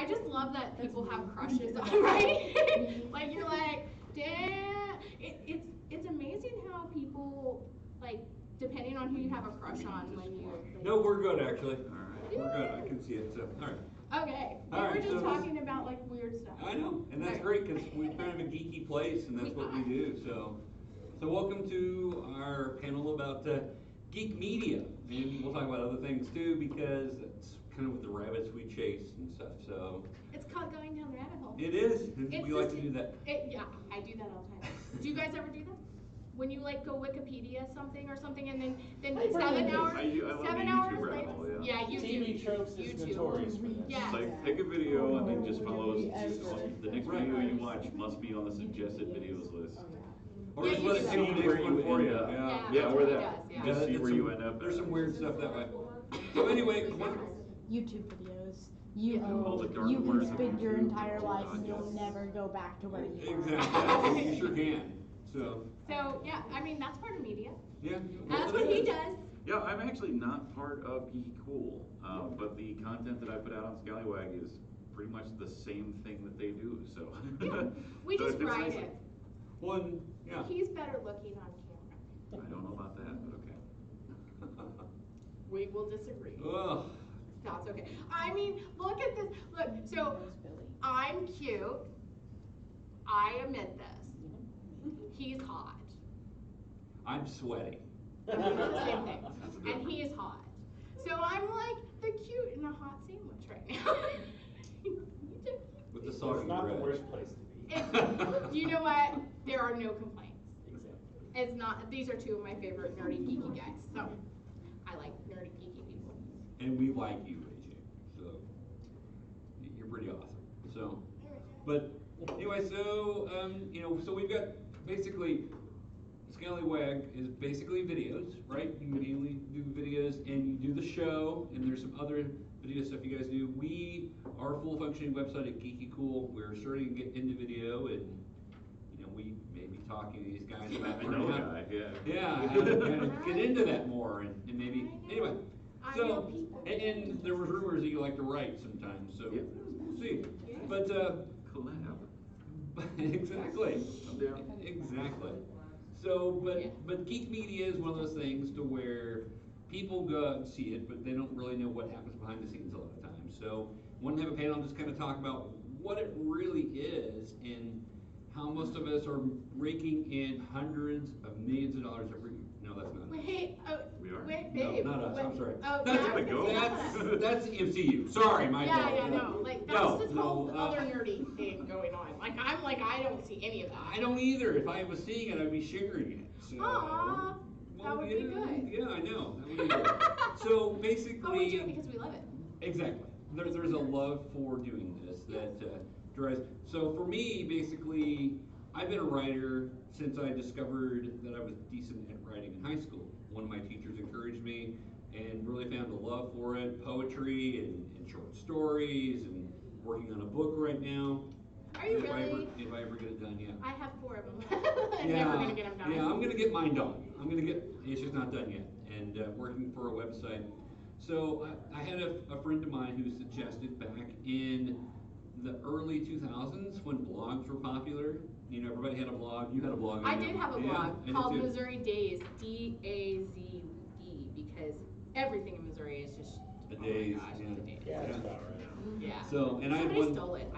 just love that people have crushes on, right? Like you're like, damn. It's amazing how people like depending on who you have a crush on when you. Like, no, we're good actually. All right, we're good. I can see it. So, all right. Okay. We were just talking about like weird stuff. I know, and that's great because we're kind of a geeky place, and that's what we do. So welcome to our panel about geek media, and we'll talk about other things too because it's kind of with the rabbits we chase and stuff. So it's called going down the rabbit hole. It is. We like to do that. Yeah, I do that all the time. Do you guys ever do that? When you like go Wikipedia something or something, and then 7 hours, I 7 hours later, yeah, YouTube. TV tropes is notorious for this. Yeah. It's like pick a video and then just follow the next video you watch must be on the suggested videos list. Or just let it see where you for you. Yeah, where that does. Just see where you end up. There's some weird stuff that way. So anyway, YouTube videos. You you can spend your entire life and you'll never go back to where you were. Exactly. You sure can. So yeah, I mean that's part of media. Yeah. That's what he does. Yeah, I'm actually not part of GeekyKOOL, but the content that I put out on Scallywag is pretty much the same thing that they do. So yeah, we so just write it. One, yeah. He's better looking on camera. I don't know about that, but okay. We will disagree. Ugh. That's okay. I mean, look at this. Look, so I'm cute. I admit this. He's hot. I'm sweaty. It's the same thing. And he is hot. So I'm like the cute and a hot sandwich right now. With the soggy It's not bread. the worst place to be. You know what? There are no complaints. Exactly. It's not. These are two of my favorite nerdy geeky guys. So I like nerdy geeky people. And we like you, AJ. So you're pretty awesome. So, but anyway, so so we've got basically Scallywag is basically videos, right? You mainly do videos and you do the show, and there's some other video stuff you guys do. We are a full functioning website at GeekyKOOL. We're starting to get into video, and we may be talking to these guys about how to kind of get into that more, and maybe anyway. So and there was rumors that you like to write sometimes, so we'll see. But collab. Exactly. Exactly. So, but geek media is one of those things to where people go and see it, but they don't really know what happens behind the scenes a lot of times. So, want to have a panel just kind of talk about what it really is and how most of us are raking in hundreds of millions of dollars every year. No, that's not. Wait, we are. Wait, babe. No, not us. I'm sorry. Oh, That's MCU. Sorry, my fault. Yeah, no. Like that's this whole other nerdy thing going on. Like I don't see any of that. I don't either. If I was seeing it, I'd be sharing it. So, that would be good. Yeah, I know. That would be good. So basically, but we do it because we love it. Exactly. There's a love for doing this that drives. So for me, basically, I've been a writer since I discovered that I was decent at writing in high school. One of my teachers encouraged me and really found a love for it, poetry and short stories, and working on a book right now. Are you really? If I ever get it done, yeah. I have 4 of them. I'm never going to get them done. Yeah, I'm going to get mine done. It's just not done yet. And working for a website. So I had a friend of mine who suggested back in the early 2000s when blogs were popular. Everybody had a blog. You had a blog. I did have a blog called Missouri Daze, DAZE, because everything in Missouri is just a daze. It's a daze. Yeah, that's about right. Yeah. So, and somebody stole it.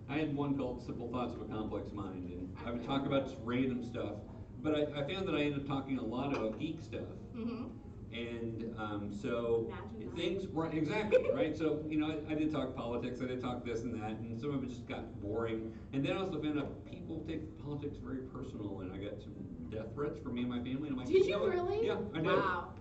I had one called Simple Thoughts of a Complex Mind, and I would talk about just random stuff. But I found that I ended up talking a lot about geek stuff. Mm-hmm. And so things, right, exactly, right? So, I did talk politics, I did talk this and that, and some of it just got boring. And then I also found out people take politics very personal, and I got some death threats from me and my family. And I'm like, did you really? Yeah, I did. Wow.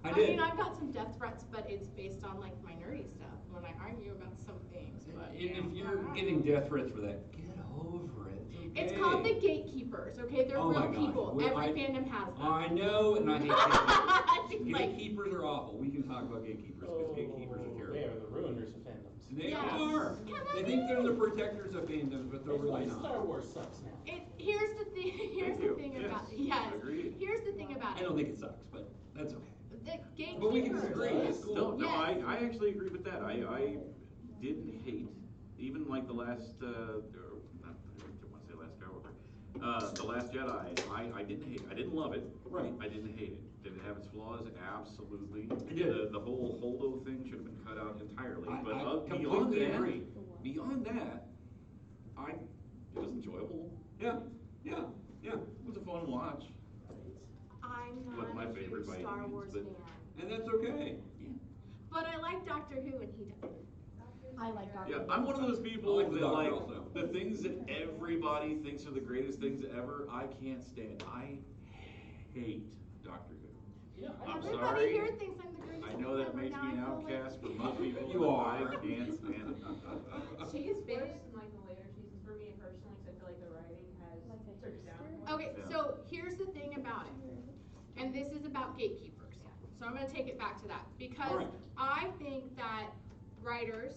I did. mean, I've got some death threats, but it's based on like my nerdy stuff when I argue about some things. But, and if you're getting death threats for that, get over it. It's okay. It's called the gatekeepers, okay? They're real people. Every fandom has them. I know, and I hate gatekeepers. Gatekeepers are awful. We can talk about gatekeepers because gatekeepers are terrible. They are the ruiners of fandoms. They are. They think they're the protectors of fandoms, but they're really not. Star Wars sucks now. Here's the thing. Here's the thing about Here's the thing about it. I don't think it sucks, but that's okay. The gatekeepers. But we can disagree. That's cool. No, I actually agree with that. I didn't hate even like the last, or not, I don't want to say Last Skywalker, the Last Jedi, I didn't hate. I didn't love it. Right. I didn't hate it. Did it have its flaws? Absolutely. It did. The whole holdo thing should have been cut out entirely. I But completely agree. beyond that, it was enjoyable. Yeah, yeah, yeah. It was a fun watch. I'm Wasn't my not a favorite huge by any Star means, Wars but- fan. And that's okay. But I like Doctor Who and he doesn't. I like Doctor Yeah, Who. I'm one of those people I like the that Doctor like also. the things that everybody thinks are the greatest things ever. I can't stand. I hate Doctor Who. Yeah, I'm Everybody sorry. here thinks I'm the greatest I know thing that ever. makes Now me an I feel like- outcast for most people. You but are. I can't stand it. She's worse than like the later seasons for me personally, because I feel like the writing has Like a took it hipster? down. Okay, Yeah. so here's the thing about it, and this is about gatekeepers. So I'm gonna take it back to that, because Alright. I think that writers,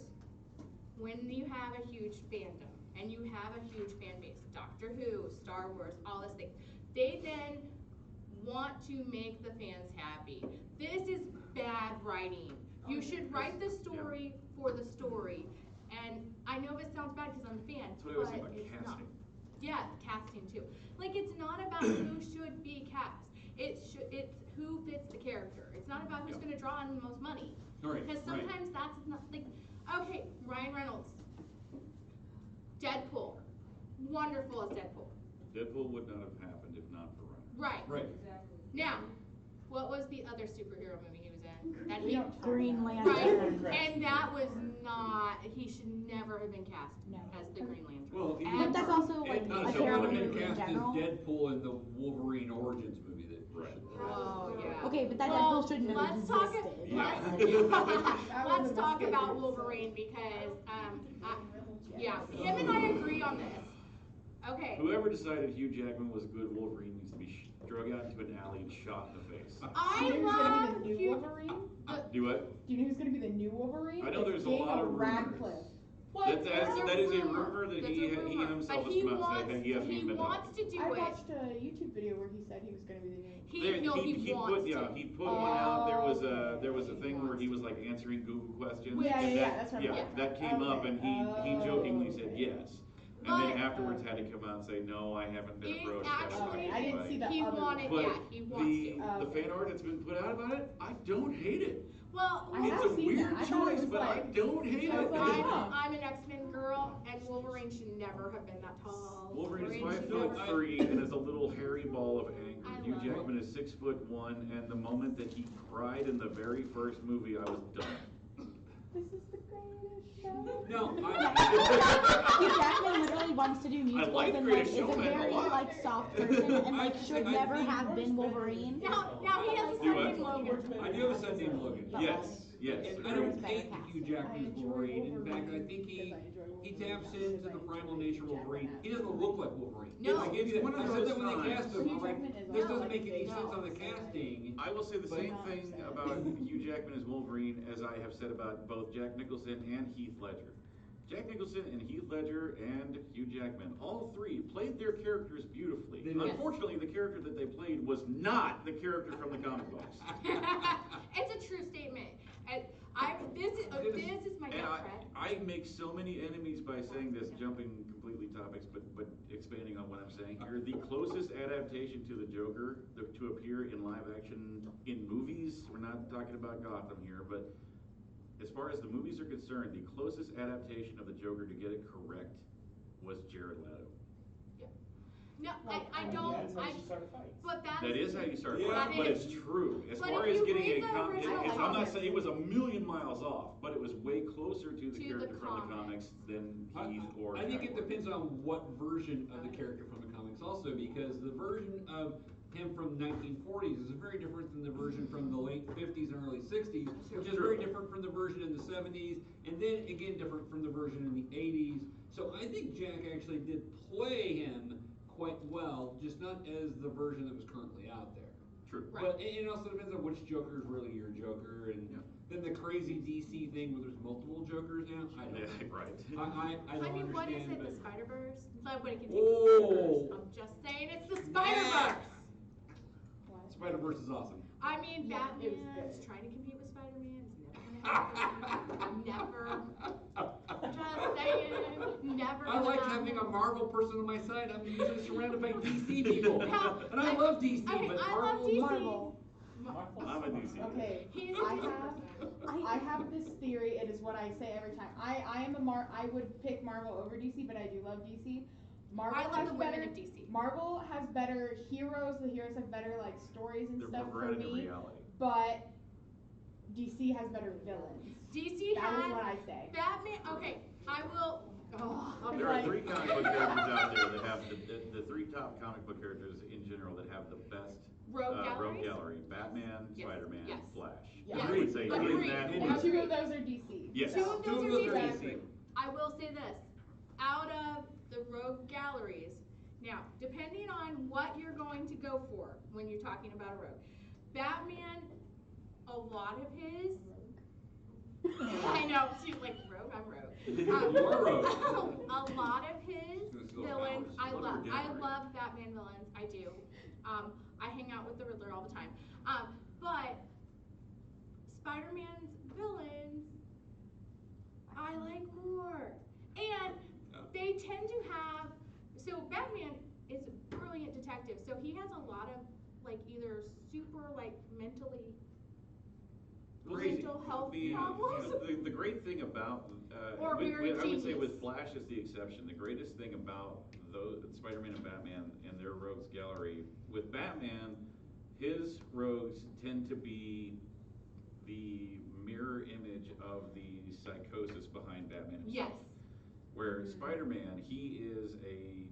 when you have a huge fandom, and you have a huge fan base, Doctor Who, Star Wars, all these things, they then want to make the fans happy. This is bad writing. You should write the story for the story. And I know it sounds bad because I'm a fan, That's what I was saying but about it's not. casting. Yeah, casting too. Like, it's not about who should be cast. It's who fits the character. It's not about who's Yeah. gonna draw in the most money. Right, Because right. sometimes that's not, like, okay, Ryan Reynolds, Deadpool, wonderful as Deadpool. Deadpool would not have happened if not for Ryan. Right. Right. Exactly. Now, what was the other superhero movie he was in? That We he, don't talk right, about it. and that was not, he should never have been cast No. as the Green Lantern. Well, he Ever. But that's also like Not a as terrible someone movie in cast as general. Deadpool in the Wolverine Origins movie that. Right. Oh, yeah. Okay, but that Well, Deadpool shouldn't have let's existed. Yeah. Let's talk about Wolverine because, yeah, him and I agree on this. Okay. Whoever decided Hugh Jackman was a good Wolverine needs to be drug out into an alley and shot in the face. I Do you know who's love gonna be the new Hugh. Wolverine? Do what? Do you know who's gonna be the new Wolverine? I know there's a It's lot of Daniel rumors. Radcliffe. What? That is a rumor that That's he a rumor. himself But has come out and said, hey, he hasn't he even been wants talking. to do I it. watched a YouTube video where he said he was gonna be the new. He wants put, yeah, to. he put one out. There was a He thing where wants he was like answering Google questions. Yeah, and yeah, that, that's what I'm yeah, talking that about. came up, and he jokingly said okay. yes. And then But- afterwards had to come out and say, no, I haven't been It approached. I haven't talked to actually, I didn't see anybody." the he other wanted, one. But yeah, he wants to. the fan art that's been put out about it, I don't hate it. Well, I have It's a seen weird that. I thought it choice, was but I like- don't hate I it. was like, huh. I'm an X-Men girl, and Wolverine should never have been that tall. Wolverine is should never- 5'3" and is a little hairy ball of anger. I Hugh love Jackman is 6'1", and the moment that he cried in the very first movie, I was done. This is the greatest show. No, Hugh Jackman literally wants to do musicals like and Greatest is a Showman a very lot. like soft person and like I should think- never have been Wolverine. Now he has a Do son what? named Logan. I do have a son named Logan. Yes, yes. And I don't Better hate cast. Hugh I Jackman's enjoy Wolverine. In fact, I Wolverine think he because I enjoy he Wolverine taps because into I the primal enjoy nature of Hugh Wolverine. Jackman. He doesn't look like Wolverine. No. I give you that. One of I said those that when they times. cast him. Hugh I'm like, Jackman is this not doesn't like make any no. sense on the casting. I will say the same But- thing about Hugh Jackman as Wolverine as I have said about both Jack Nicholson and Heath Ledger. Jack Nicholson and Heath Ledger and Hugh Jackman, all three played their characters beautifully. They did. Unfortunately, the character that they played was not the character from the comic books. It's a true statement. And this is my And gut, Fred. I make so many enemies by saying this, jumping completely topics, but expanding on what I'm saying here. The closest adaptation to the Joker to appear in live action in movies, we're not talking about Gotham here, but as far as the movies are concerned, the closest adaptation of the Joker to get it correct was Jared Leto. No, Like, I yeah, don't, That's how you start fights. but That is how you start, Yeah. but it's true. As But far if as you getting read a the comic, original I'm not comics- saying it was a million miles off, but it was way closer to the To the character from the comics. comics than Heath or I think Jack it were. depends on what version of the character from the comics also, because the version of him from the 1940s is very different than the version from the late 50s and early 60s, which is very different from the version in the 70s, and then again different from the version in the 80s. So I think Jack actually did play him quite well, just not as the version that was currently out there. True. Right. But it also depends on which Joker is really your Joker, and Yeah. then the crazy DC thing where there's multiple Jokers now. I don't. Yeah, know. right. I don't mean, what is understand, it, the but- Spider-Verse? Nobody can take Oh. the Spider-Verse. I'm just saying, it's the Spider-Verse! Spider-Verse is awesome. I mean, Yeah, it was Batman's good. trying to compete with Spider-Man. It's never gonna happen. Never. Just saying. never. I like have having a him. Marvel person on my side. I'm usually surrounded by DC people. Now, And I love DC, okay, but I love Marvel. DC. Marvel. I'm a DC. Okay, He's I have this theory. It is what I say every time. I would pick Marvel over DC, but I do love DC. Marvel I love has the better. women of DC. Marvel has better heroes. The heroes have better like stories and They're stuff more for grounded in me. reality. But DC has better villains. DC That is has what I say. Batman. Okay, I will. Oh, I'll be There are like, 3 comic book characters out there that have the 3 top comic book characters in general that have the best Rogue rogue galleries? gallery: Batman, Yes. Spider-Man, Yes. Flash. Yeah. I would say Agreed. in that Agreed. And order. 2 of those are DC. Yes. Two of Two those of are those are DC. DC. I will say this, out of the rogue galleries, now, depending on what you're going to go for when you're talking about a rogue, Batman, a lot of his, I know, she's like, rogue, I'm rogue. You are rogue. A lot of his This is all villains, ours. Love your I gallery. love Batman villains, I do. I hang out with the Riddler all the time. But Spider-Man's villains, I like more. And they tend to have, so Batman is a brilliant detective, so he has a lot of like either super like mentally Crazy. mental health The, problems. the great thing about, Or very I would say genius. with Flash is the exception. The greatest thing about those Spider-Man and Batman and their rogues gallery, with Batman, his rogues tend to be the mirror image of the psychosis behind Batman himself. Yes. Where Spider-Man, he is a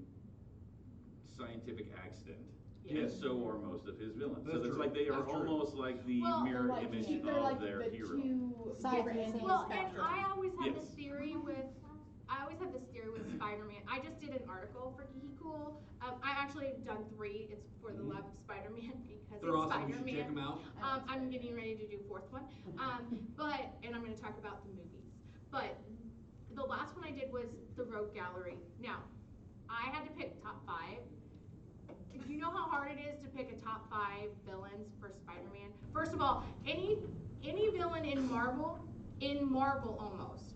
scientific accident. Yes. And so are most of his villains. That's So it's true. like they are That's true. almost like the Well, mirror They're like, image they're of like their the hero. 2 Sides different of the ends of same the Well, and spectrum. I always have Yes. this theory with, Spider-Man. I just did an article for GeekyKOOL. I actually done 3. It's for the love of Spider-Man because They're it's awesome. You should Spider-Man. check them out. I'm getting ready to do 4th one. And I'm going to talk about the movies. But the last one I did was the Rogue Gallery. Now, I had to pick top 5. Do you know how hard it is to pick a top 5 villains for Spider-Man? First of all, any villain in Marvel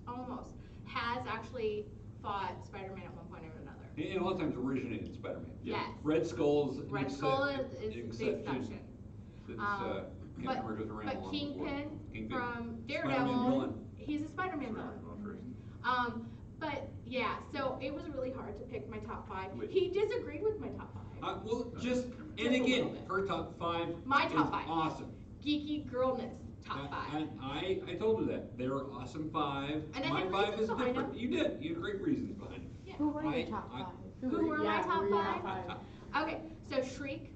almost, has actually fought Spider-Man at one point or another. And a lot of times originated in Spider-Man. Yes. Red Skull's an Red Skull is the exception. Since But, Captain America's around but long Kingpin before. from Spider-Man Daredevil, villain. he's a Spider-Man villain. But yeah, so it was really hard to pick my top 5. Wait. He disagreed with my top 5. Well, just, and Just a little again, bit. her top 5 My top is 5. awesome. Geeky girlness, top 5. And I told her that. They were awesome 5. And I My had 5 reasons is behind different. them. You did. You had great reasons behind it. Yeah. Who were I- your top I- 5? Who were my top who were your 5? Okay, so Shriek.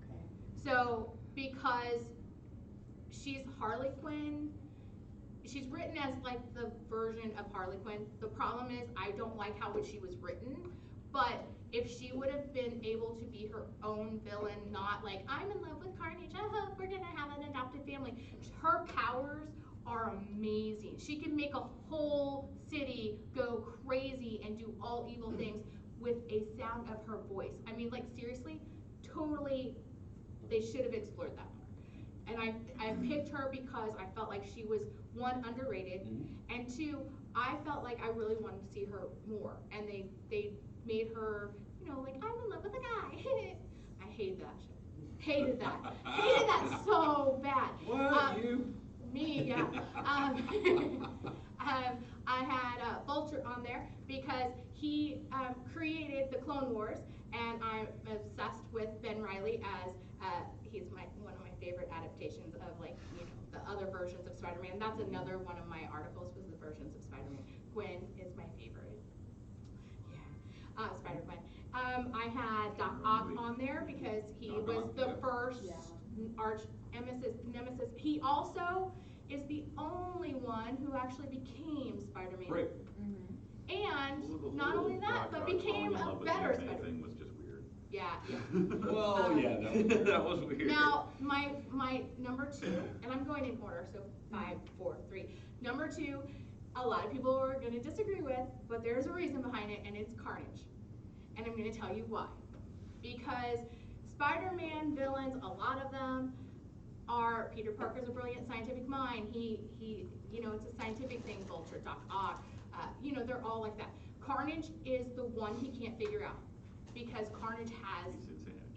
Okay. So because she's Harley Quinn, she's written as like the version of Harley Quinn. The problem is I don't like how she was written, but if she would have been able to be her own villain, not like I'm in love with Carnage, we're gonna have an adopted family. Her powers are amazing. She can make a whole city go crazy and do all evil things with a sound of her voice. I mean, like seriously, totally, they should have explored that more. And I picked her because I felt like she was, 1, underrated, and 2, I felt like I really wanted to see her more. And they made her, you know, like, I'm in love with a guy. I hated that shit. Hated that. Hated that so bad. What? You? Me, yeah. I had Vulture on there because he created the Clone Wars, and I'm obsessed with Ben Reilly as he's one of my favorite adaptations of, like, you know, the other versions of Spider-Man. That's another one of my articles, was the versions of Spider-Man. Gwen is my favorite. Yeah, Spider-Gwen. I had Doc Ock on there because he Doc was Ock, the yeah. first arch nemesis. He also is the only one who actually became Spider-Man. Right. And Well, the not whole only that, Doc but Ock became falling in a love with better Aunt May Spider-Man. thing was just weird. Yeah. Well, yeah, that was weird. That was weird. Now, my number 2, and I'm going in order, so 5, 4, 3. Number 2, a lot of people are going to disagree with, but there's a reason behind it, and it's Carnage. And I'm going to tell you why. Because Spider-Man villains, a lot of them are, Peter Parker's a brilliant scientific mind. He you know, it's a scientific thing. Vulture, Doc Ock, you know, they're all like that. Carnage is the one he can't figure out, because Carnage has,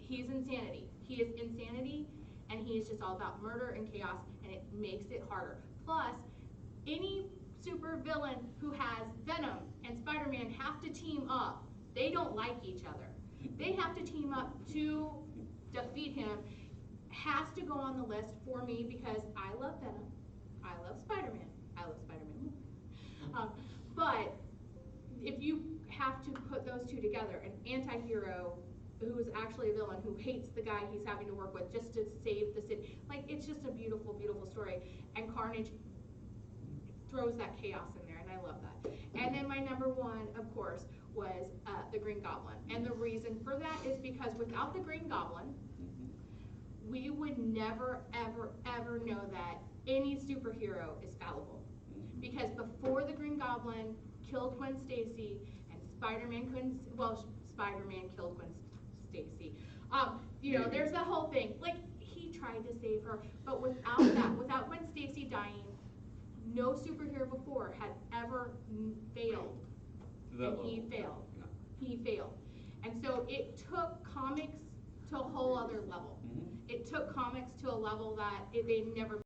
He's insanity. He is insanity, and he is just all about murder and chaos, and it makes it harder. Plus, any super villain who has Venom and Spider-Man have to team up. They don't like each other. They have to team up to defeat him. Has to go on the list for me because I love Venom. I love Spider-Man. I love Spider-Man. But if you have to put those two together, an anti-hero who is actually a villain, who hates the guy he's having to work with just to save the city, like, it's just a beautiful, beautiful story. And Carnage throws that chaos in there, and I love that. And then my number one, of course, was the Green Goblin. And the reason for that is because without the Green Goblin, we would never, ever, ever know that any superhero is fallible. Because before the Green Goblin killed Gwen Stacy, and Spider-Man couldn't, well, Spider-Man killed Gwen Stacy. You know, there's that whole thing. Like, he tried to save her, but without that, without Gwen Stacy dying, no superhero before had ever failed. And he failed. He failed. And so it took comics to a whole other level. It took comics to a level that they never